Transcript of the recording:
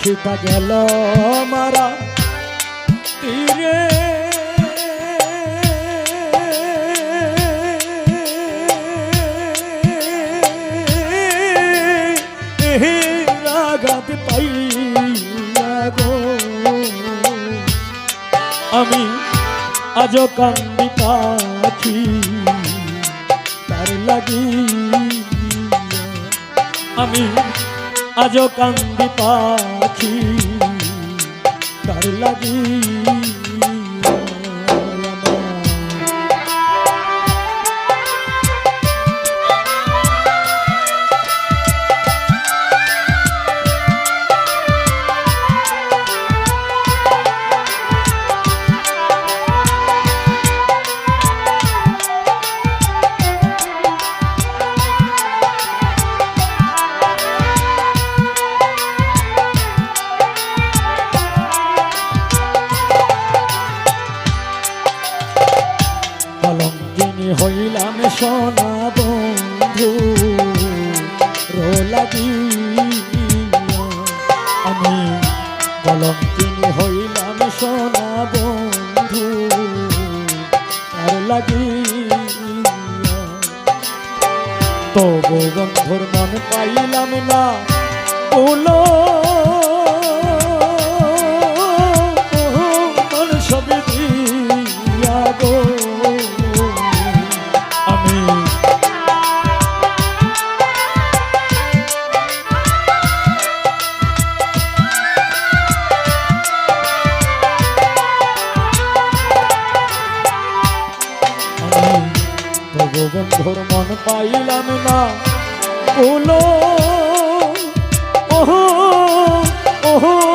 সীতা গেল মারা তীরে রাগাত পাইয়া গো আমি আজো কান্দি পাখি তার লাগি আমি আজো কান্দি পাখি তার লাগি হইলাম সোনা বন্ধু রোলাগি আমি কলঙ্কিনী হইলাম সোনা বন্ধু আর লাগি তবু বন্ধুর মন পাইলাম না ওলো মন সবে দিয়া গো বন্ধুর মন পাইলাম না ওলো ওহো ওহো